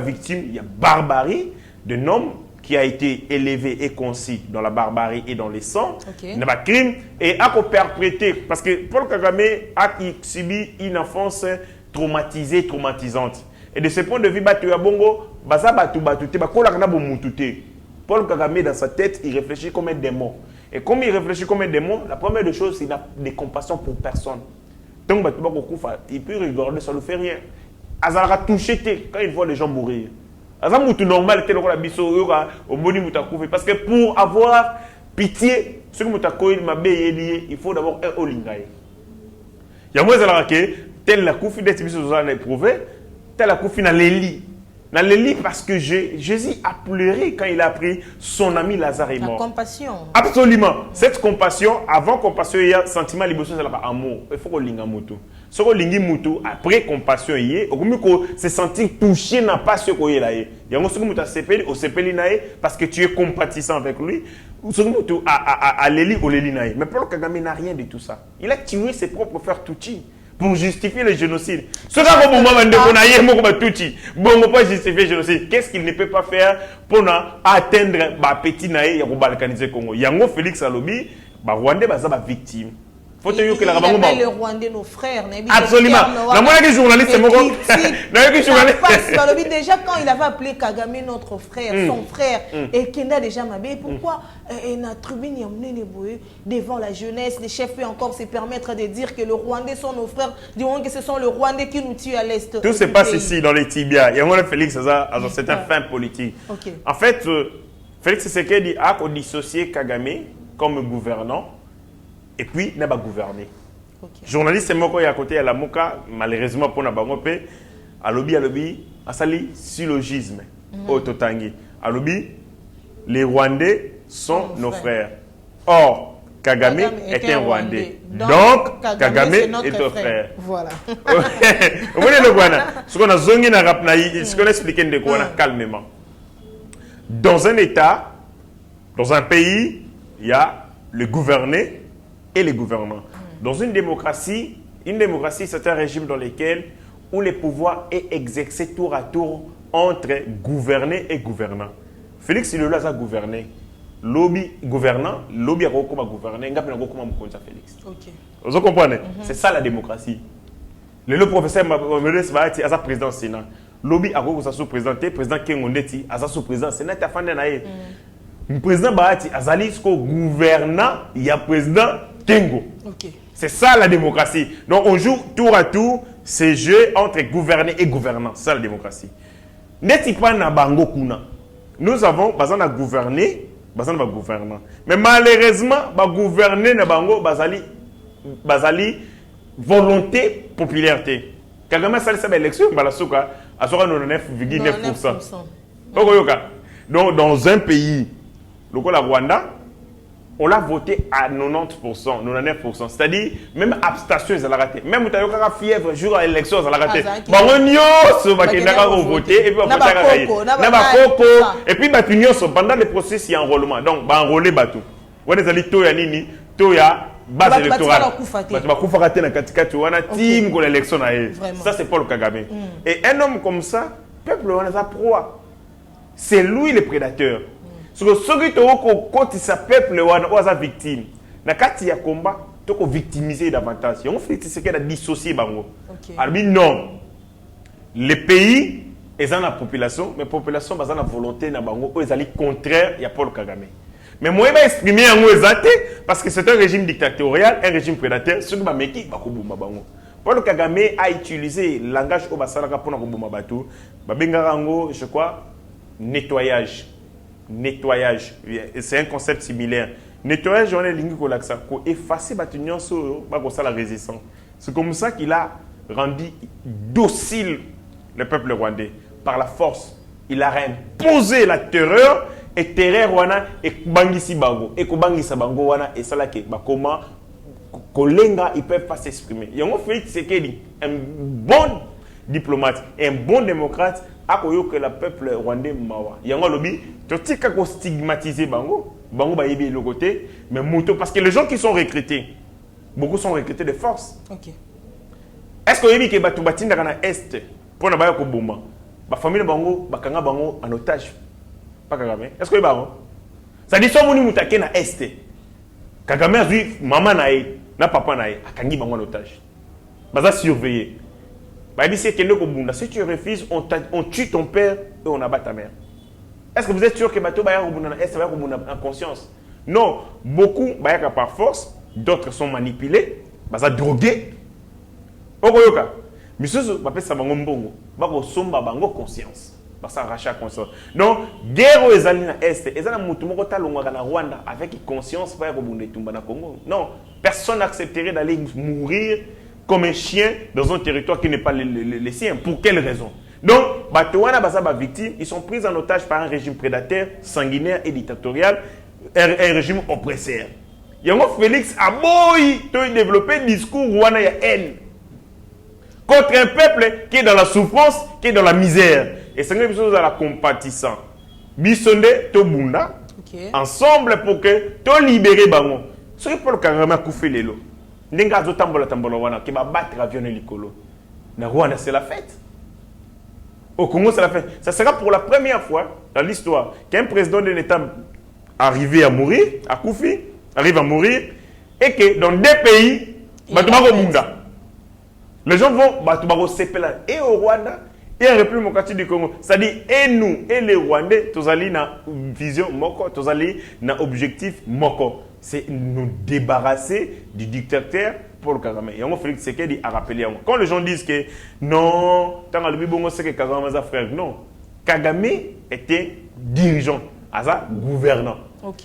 Speaker 3: Victime, il y a barbarie d'un homme qui a été élevé et conçu dans la barbarie et dans les sangs. Il n'y a pas de crime et a perpétré. Parce que Paul Kagame a subi une enfance traumatisée, traumatisante. Et de ce point de vue, Paul Kagame, dans sa tête, il réfléchit comme un démon. Et comme il réfléchit comme un démon, la première des choses, c'est qu'il n'a de compassion pour personne. Donc, il peut regarder, ça ne lui fait rien. Azara touché quand il voit les gens mourir. Azara moutou normal tel la biso au moni moutakouvé parce que pour avoir pitié ce que moutakoy m'a lié, il faut d'abord un olingaï. Il y a moins azara que tel la koufi d'être biso zala éprouvé, tel la koufi na l'eli. Na l'eli parce que Jésus a pleuré quand il a pris son ami Lazare est mort.
Speaker 5: La compassion.
Speaker 3: Absolument. Cette compassion, avant compassion, il y a sentiment l'émotion, c'est là-bas amour. Il faut qu'on linga moutou. Ce qu'on lingi moutou, après compassion, il y a se sentir touché n'a pas ce qu'on y a. Il y a un second moutou au sepeli nae parce que tu es compatissant avec lui. Ou second moutou à l'eli au l'eli nae. Mais Paul Kagame n'a rien de tout ça. Il a tué ses propres frères Tutsi pour justifier le génocide. Ce qu'on pas justifier le génocide. Qu'est-ce qu'il ne peut pas faire pour atteindre le petit nae et balkaniser le Congo? Il y a un Félix Alobi, Rwandais, victime.
Speaker 5: Il appelle les Rwandais nos frères.
Speaker 3: Absolument. Journaliste,
Speaker 5: déjà quand il avait appelé Kagame notre frère, son frère, et Kenda déjà m'avait, pourquoi notre tribune devant la jeunesse, les chefs peuvent encore se permettre de dire que les Rwandais sont nos frères, disons que ce sont les Rwandais qui nous tuent à l'est.
Speaker 3: Tout se passe ici dans les tibias. Il y a un Félix, c'est un fin politique. En fait, Félix Tshisekedi a dissocié Kagame comme gouvernant. Et puis, il n'a pas gouverné. Journaliste, c'est moi qui à côté à la Moka, malheureusement pour n'a pas goupé, à lobby, à sali syllogisme, au Totangi. À lobby, les Rwandais sont nos frères. Or, Kagame est un Rwandais. Donc, Kagame est notre frère.
Speaker 5: Voilà.
Speaker 3: Vous voyez le Rwanda? Ce qu'on a zongi na rapnaï, ce qu'on a expliqué de quoi calmement. Dans un État, dans un pays, il y a le gouverné et les gouvernements. Dans une démocratie, c'est un régime dans lequel où le pouvoir est exercé tour à tour entre gouverné et gouvernant. Félix il a gouverné. Lobby gouvernant, lobby a gouverné, il a Félix. Vous comprenez? C'est ça la démocratie. Le professeur Mameles va être président du Sénat. Lobby a président Kengondeti, a président Sénat, le président Bahati Azali, gouvernant, il y a président Kengo. C'est ça la démocratie. Donc on joue tour à tour ces jeux entre gouverner et gouvernant. C'est ça la démocratie. N'est-il pas na bango kuna? Nous avons besoin de gouverner, besoin de gouvernement. Mais malheureusement, gouverner na bango bazali volonté popularité. Kagame ça c'est l'élection balasuka à 99,9%. Donc dans un pays le Rwanda, on l'a voté à 90%, 99%. C'est-à-dire, même abstention, ils ont raté. Même si tu as fièvre, jour à l'élection, ils ont raté. Voté, et puis on et puis, pendant le processus, il y a enrôlement. Donc, enrôler Batou. On est allé Toya Nini, Toya, base électorale. Team pour l'élection. Ça, c'est Paul Kagame. Et un homme comme ça, le peuple, on a proie. C'est lui le prédateur. Parce que ceux qui ont sa peuple, on est victime. Dans le y a combat, tu peux victimiser davantage. On fait ce qu'il a dissocié. Alors, non. Les pays, ils ont la population, mais la population a la volonté, ils sont contraires à Paul Kagame. Mais moi, je vais exprimer en parce que c'est un régime dictatorial, un régime prédateur. Ce qui va me dire, Paul Kagame a utilisé le langage au Basalaka pour nous je crois, nettoyage. Nettoyage. C'est un concept similaire. Nettoyage, on est ligne pour effacer la résistance. C'est comme ça qu'il a rendu docile le peuple rwandais. Par la force, il a imposé la terreur et terreur wana et bangisi bango et bangisa bango wana et ça là comment kolenga ils peuvent pas s'exprimer. Yango Félix Tshisekedi, un bon diplomate et un bon démocrate a koyo que le peuple rwandais mawa. Yango lobi totika ko stigmatiser bango ba yebi le côté mais moto parce que les gens qui sont recrutés beaucoup sont recrutés de force. OK. Est-ce que yebi ke batu batinda kana est pour na ba ko bomba. Ba famille bango bakanga bango en otage. Kagame. Est-ce que c'est bon? Ça dit que si tu es à l'Est, Kagame a dit maman na papa na akangi bango en otage. Baza surveiller. Si tu refuses, on tue ton père et on abat ta mère. Est-ce que vous êtes sûr que Bato Baya est en conscience? Non. Beaucoup Baya par force, d'autres sont manipulés, baza drogués. Okoyoka. Monsieur, je ça bango mbongo. Bako somba bango conscience. Ça rachat conscience. Donc, guerre aux alliés à l'Est, et ça, na Rwanda avec conscience pas na Congo. Non, personne n'accepterait d'aller mourir comme un chien dans un territoire qui n'est pas le sien. Pour quelle raison? Donc, Batouana Bazaba victimes, ils sont pris en otage par un régime prédateur, sanguinaire et dictatorial, un régime oppresseur. Yango Félix a beau développer un discours Rwanda ya haine contre un peuple qui est dans la souffrance, qui est dans la misère. Et c'est une chose à la compatissant. Bisonde, to bunda, ensemble pour que to libérer bango. Ce qui pour le carrément couper les lots. N'enga zo tambola wana qui va battre avion likolo. Na Rwanda c'est la fête. Au Congo c'est la fête. Ça sera pour la première fois dans l'histoire qu'un président d'un État arrivé à mourir, à Koufi, arrive à mourir, et que dans des pays, Batoubago bunda. Les gens vont Batoubago sepela et au Rwanda. Et en République démocratique du Congo, c'est-à-dire, et nous, et les Rwandais, tous allés dans vision moko, tous allés dans objectif moko. C'est nous débarrasser du dictateur Paul Kagame. Et on Félix Tshisekedi a rappelé. Quand les gens disent que non, tant que le c'est que Kagame est un frère, non. Kagame était dirigeant, gouvernant.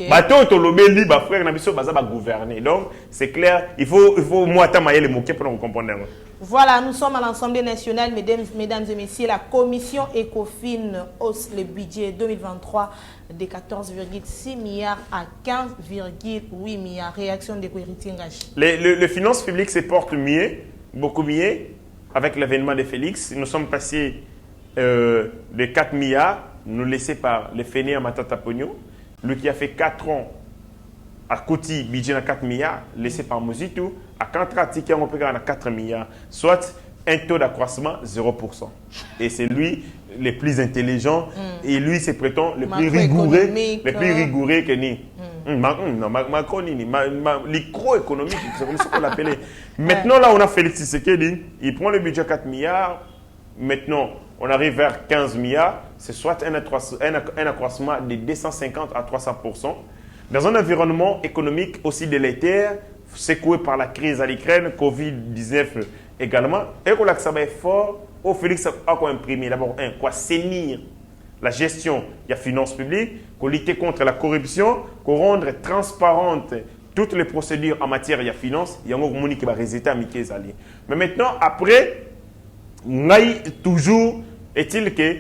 Speaker 3: Bateau tolobeli ba frère na biso baza ba gouverner. Donc c'est clair, il faut moi tamayer les mots pour nous comprendre.
Speaker 5: Voilà, nous sommes à l'Assemblée nationale, mesdames et messieurs. La commission ECOFIN hausse le budget 2023 de 14,6 milliards à 15,8 milliards. Réaction de Kouiritingachi.
Speaker 3: Les finances publiques se portent mieux, beaucoup mieux, avec l'avènement de Félix. Nous sommes passés de 4 milliards, nous laissés par le Féné à Matata Pogno. Lui qui a fait 4 ans à Kouti, budget à 4 milliards, laissé par Mozitou, à Kantrati qui a 4 milliards, soit un taux d'accroissement 0%. Et c'est lui le plus intelligent et lui c'est prétend le plus rigoureux que ni. Macronie, microéconomique, c'est comme ça qu'on l'appelait. Maintenant là on a Félix Tshisekedi, il prend le budget 4 milliards, maintenant on arrive vers 15 milliards, c'est soit un accroissement de 250 à 300%. Dans un environnement économique aussi délétère, secoué par la crise à l'Ukraine, Covid-19 également, et que ça va être fort, au Félix a imprimé d'abord quoi saisir la gestion de la finance publique, qu'on lutter contre la corruption, qu'on rendre transparente toutes les procédures en matière de finance, il y a un monde qui va résulter à Mickey Zali. Mais maintenant, après, toujours est-il que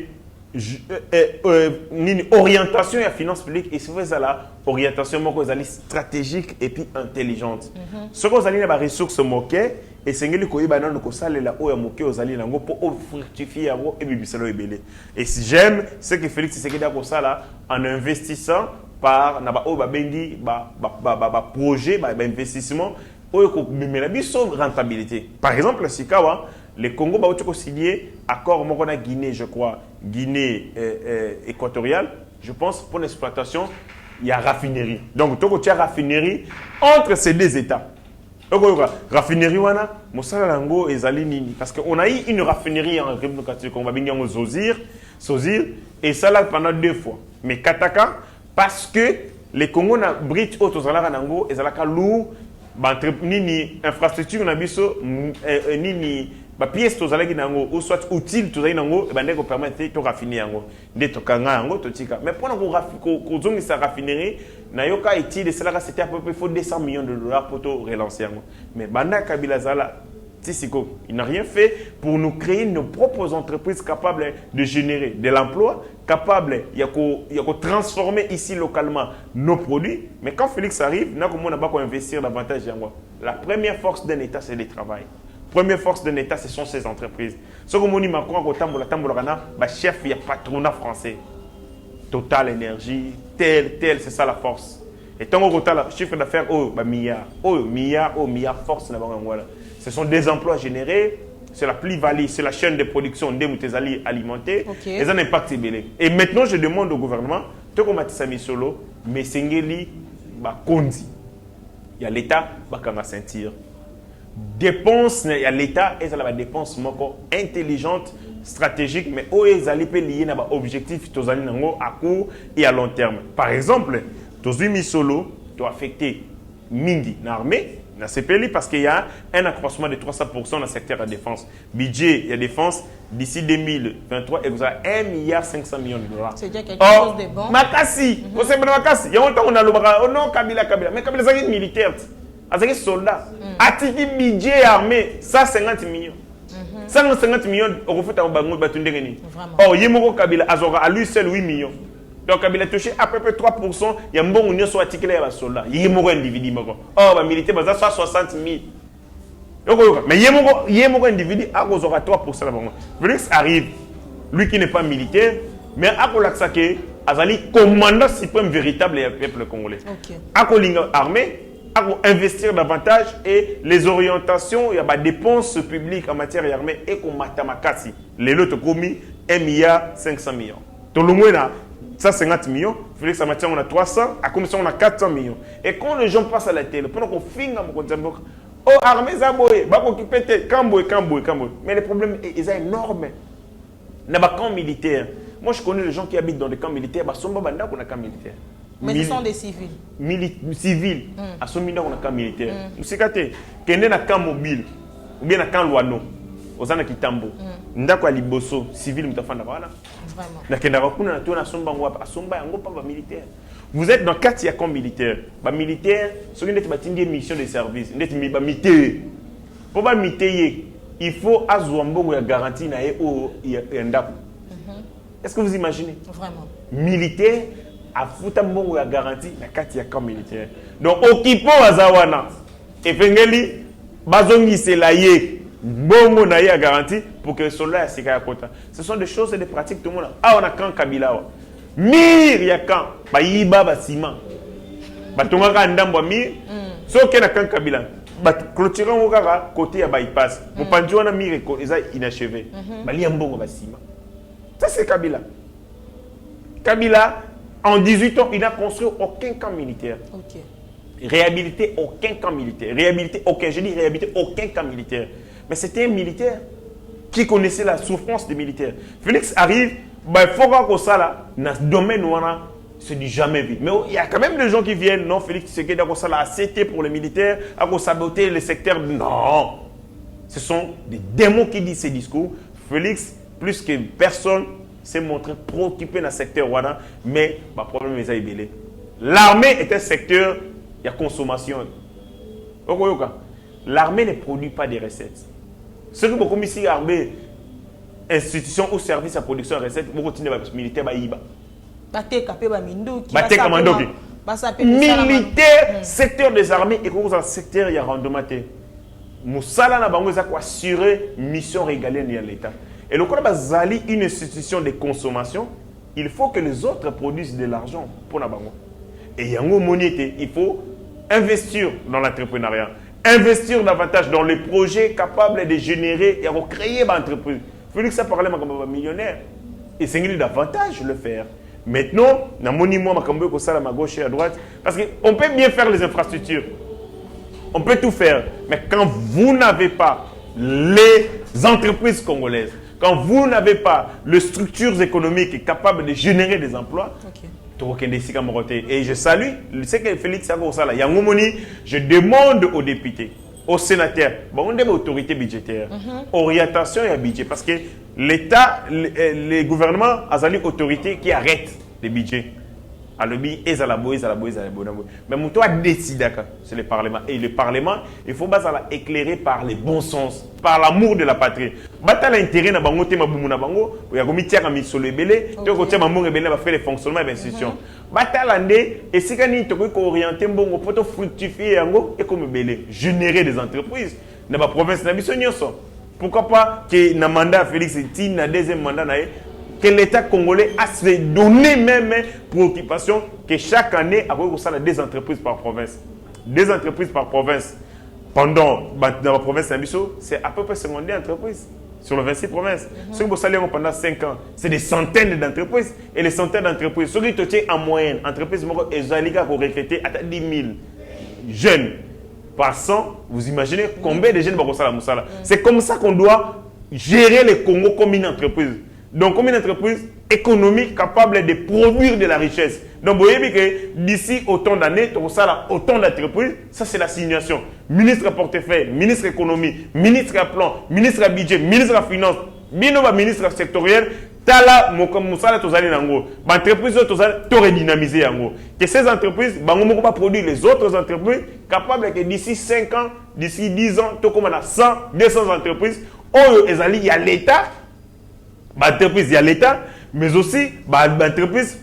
Speaker 3: orientation et finance publique et c'est la orientation stratégique et puis intelligente. Ce que vous allez les ressources moquées et c'est que vous allez ko salela o ya moqué aux alliés nango pour fructifier et bibiselo ebele. Et si j'aime ce que Félix Tshisekedi a ko sala en investissant par na ba o ba bengi ba projet ba investissement o ko bimela biso rentabilité. Par exemple Sikawa le Congo va signer accord avec Guinée, je crois, Guinée équatoriale, je pense, pour l'exploitation, il y a raffinerie. Donc, il y a raffinerie entre ces deux États. Donc, raffinerie, parce qu'on a eu une raffinerie en République qu'on va venir en Zozir, et ça là pendant 2 fois. Mais Kataka, parce que les Congo na bridge auto et zalaka lourd, infrastructure na biso nini ba pièce to zalaki nango ou soit utile to zalaki nango ba ndeko permettre to raffiner yango nde to kanga yango to tika mais pour ko zongisa raffinerie na yoka utile cela c'était à peu près faut 200 millions de dollars pour to relancer yango mais banda Kabila Zala Tsisiko il n'a rien fait pour nous créer nos propres entreprises capables de générer de l'emploi capables il y a transformer ici localement nos produits mais quand Félix arrive n'a comment on n'a pas investir davantage yango la première force d'un état c'est le travail. Première force d'un État, ce sont ces entreprises. Ce que je dis, chef, il y a patronat français. Total énergie, tel, c'est ça la force. Et tant que le chiffre d'affaires, milliard, force. Ce sont des emplois générés, c'est la plus-value, c'est la chaîne de production des alliés alimentés. Et ça n'impacte belé. Et maintenant, je demande au gouvernement, tout comme Matisami Solo, mais Sengeli, Kondi. Il y a l'État, qui va sentir. Dépense il y a l'État et ça la dépense intelligente stratégique mais où ils allaient lier na objectif à court et à long terme. Par exemple, Tozumi Solo doit affecter Mingi l'armée na CPLI parce qu'il y a un accroissement de 300% dans le secteur de la défense. Budget et défense d'ici 2023 et vous avez 1,5 milliard de dollars.
Speaker 5: C'est déjà quelque chose de bon.
Speaker 3: Makassi, vous savez Makassi, il y a longtemps on a le oh non Kabila mais Kabila c'est militaire. Avec les soldats, attiquer budget armé, 150 millions. 150 millions, on refait un bango batundengeni. Oh, Yemoko Kabila, Azora, à lui seul 8 millions. Donc Kabila a touché à peu près 3%. Il y a un bon union soit articulé à la soldat. Yemoko individu. Oh, bah militaire, bah ça 60 000. Mais Yemoko individu, à cause aura 3%. Félix arrive, lui qui n'est pas militaire, mais à cause de ça, Azali, commandant suprême véritable et peuple congolais. À cause de l'armée, à investir davantage et les orientations, il y a des dépenses publiques en matière d'armée et comme Matamakasi. Les lots commis 1,5 milliard. Tout le monde a 150 millions, Félix Amatia on a 300, à commission on a 400 millions. Et quand les gens passent à la télé, pendant qu'on finit, oh, armée Zaboé, bah qu'on pète, Kamboé. Mais le problème est énorme. Il y a des camps militaires. Moi je connais les gens qui habitent dans des camps militaires, bah sont pas dans des camps militaires.
Speaker 5: Mais ce sont des civils.
Speaker 3: Civils. À ce moment-là, on a un camp militaire. Vous savez qu'il y a un camp mobile, ou bien un camp loano, aux années qui tambo. Nous avons un liboso civil, nous avons un militaire. Vous êtes dans 4 camps militaires. Les militaires, ceux qui ont des missions de service, pour il faut avoir une garantie. Est-ce que vous imaginez?
Speaker 5: Vraiment.
Speaker 3: Militaire. A fouta mbongo ya garantie na kati ya camp militaire. Donc okipo wazawana efengeli bazongi selaye mbongo na ya garantie pour que soldats ya sika ya kota. Ce sont des choses et des pratiques tout le monde. Ah on a camp Kabila wa. Mir ya camp ba yiba ba ciment. Ba tonga ka ndambo mir. So ke na camp Kabila. Ba clôturer ngo kaka côté ya bypass. Mo panji wana mir ko eza inachevé. Ba li mbongo ba ciment. Ça c'est Kabila. Kabila en 18 ans, il n'a construit aucun camp militaire. Réhabilité aucun camp militaire. Réhabilité aucun, je dis réhabilité aucun camp militaire. Mais c'était un militaire qui connaissait la souffrance des militaires. Félix arrive, il faut que ça là, dans ce domaine où on a, c'est du jamais vu. Mais il y a quand même des gens qui viennent, non, Félix, c'est que d'accord ça là, c'était pour les militaires, à saboter les secteurs. Non, ce sont des démons qui disent ces discours. Félix, plus que personne, s'est montré préoccupé dans le secteur Wana, mais le problème est belé. L'armée est un secteur, il y a consommation. L'armée ne produit pas des recettes. Ce que beaucoup ici, l'armée, institution ou service à production recette pour continuer militaire baïba. Militaire, secteur des armées et comme secteur il y a rendement. Moussala na bango za assurer mission régalienne de l'État. Et le quoi zali une institution de consommation, il faut que les autres produisent de l'argent pour la bango. Et yango monité, il faut investir dans l'entrepreneuriat, investir davantage dans les projets capables de générer et de créer une entreprise. Il faut que ça parle comme un millionnaire. Et c'est davantage le faire. Maintenant, dans mon monument, à gauche et à droite, parce qu'on peut bien faire les infrastructures. On peut tout faire. Mais quand vous n'avez pas les entreprises congolaises, quand vous n'avez pas les structures économiques capables de générer des emplois, et je salue, c'est que Félix Sagosala, je demande aux députés, aux sénateurs, on a une autorité budgétaire, orientation et budget, parce que l'État, les gouvernements ont une autorité qui arrête les budgets. Mais mon toit décide, c'est le Parlement. Et le Parlement, il faut éclairer par le bon sens, par l'amour de la patrie. Bata l'intérêt na bango te mabumu na bango, ya komiti ya misolo ebele, to ko tia mamu ebele ba faire le fonctionnement de l'institution. Bata lande et sikani to ko orienter mbongo poto fructifier yango et comme ebele, générer des entreprises na ba province na biso nyonso. Pourquoi pas que na mandat Félix Eti na deuxième mandat na que l'État congolais a se donné même préoccupation que chaque année, il y a des entreprises par province. Des entreprises par province. Pendant dans la province d'Ambiso, c'est à peu près 50 entreprises sur les 26 provinces. Ce que vous savez pendant 5 ans, c'est des centaines d'entreprises. Et les centaines d'entreprises, ceux qui sont en moyenne, entreprises pour recruter à 10 000 jeunes par 100, vous imaginez combien de jeunes vont la Moussala. C'est comme ça qu'on doit gérer le Congo comme une entreprise. Donc, comme une entreprise économique capable de produire de la richesse. Donc, vous voyez que d'ici autant d'années, autant d'entreprises, ça c'est l'assignation. Ministre à portefeuille, ministre à économie, ministre à plan, ministre à budget, ministre à finance, ministre sectoriel, tala mosala tozali nango. Entreprises tozali dynamiser yango. Que ces entreprises, bango moko ba produire les autres entreprises capables que d'ici 5 ans, d'ici 10 ans, to comme on a 100, 200 entreprises, oyo ezali ya l'État. Entreprise, il y a l'État, mais aussi entreprise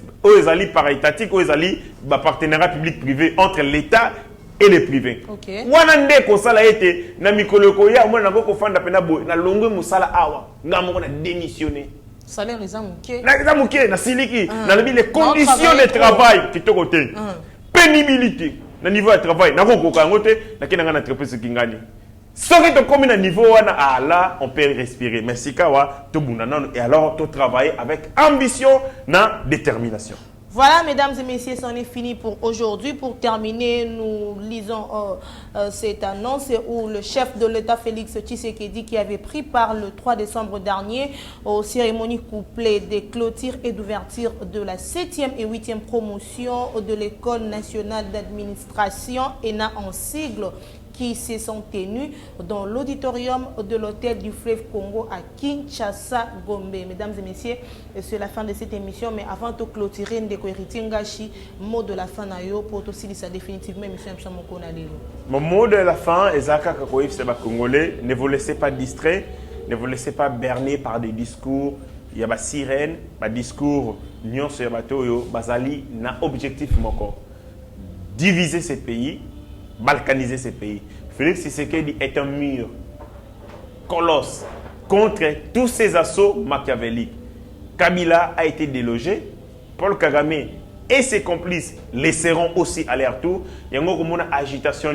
Speaker 3: para-étatique, partenariat public-privé entre l'État et les privés. Wanande ko sala été na mikolo ko ya mona ko fanda pena bo na longue musala awa ngamo na démissionner.
Speaker 5: Salaire ezamuke.
Speaker 3: Na ezamuke na siliki na les conditions de travail qui te côté. Pénibilité na niveau de travail na ko ko ngote na kina ngana entreprise kingani. Si on est à niveau, là, on peut respirer. Mais si et alors, tu travailles avec ambition et détermination.
Speaker 5: Voilà, mesdames et messieurs, c'en est fini pour aujourd'hui. Pour terminer, nous lisons cette annonce où le chef de l'État, Félix Tshisekedi, qui avait pris part le 3 décembre dernier aux cérémonies couplées de clôture et d'ouverture de la 7e et 8e promotion de l'École nationale d'administration, ENA en sigle, qui se sont tenus dans l'auditorium de l'hôtel du fleuve Congo à Kinshasa, Gombe. Mesdames et messieurs, c'est la fin de cette émission, mais avant de clôturer, Ndeko Ngashi, mot de la fin pour aussi ça définitivement émission.
Speaker 3: Mon mot de la fin est Zaka Kakoïf Seba Congolais, ne vous laissez pas distraire, ne vous laissez pas berner par des discours. Il y a des sirènes, des discours, Nyon Sebatoyo, Bazali, n'a objectif moko. Diviser ces pays, balkaniser ces pays. Félix Tshisekedi est un mur, colosse, contre tous ces assauts machiavéliques. Kabila a été délogé, Paul Kagame et ses complices laisseront aussi aller-retour. Il y a une agitation.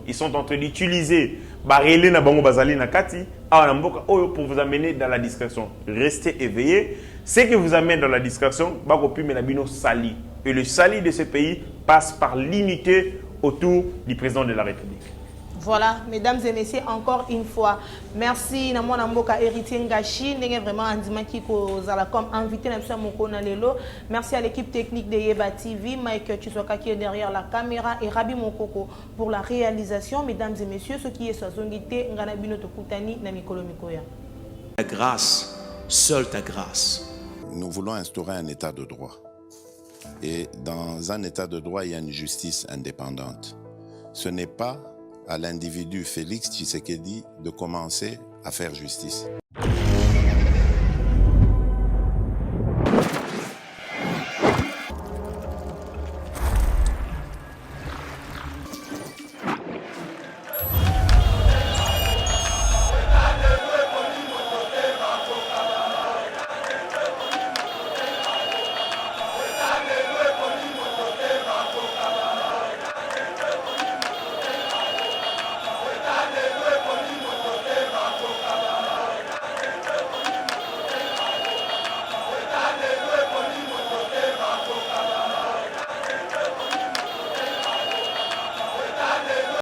Speaker 3: Ils sont en train d'utiliser Barélé na Bango Bazali na Kati pour vous amener dans la discrétion. Restez éveillés. Ce qui vous amène dans la discrétion, sali. Et le sali de ce pays passe par l'unité autour du président de la République.
Speaker 5: Voilà, mesdames et messieurs, encore une fois, merci à mon amboka héritier Ngashi, vraiment Andimaki comme invité Lelo. Merci à l'équipe technique de Yeba TV, Mike Chisoka qui est derrière la caméra et Rabi Mokoko pour la réalisation. Mesdames et messieurs, ce qui est Sazongité, Nganabino Tokutani, Namikolo Mikoya.
Speaker 1: Ta grâce, seule ta grâce.
Speaker 2: Nous voulons instaurer un état de droit. Et dans un état de droit, il y a une justice indépendante. Ce n'est pas à l'individu Félix Tshisekedi de commencer à faire justice.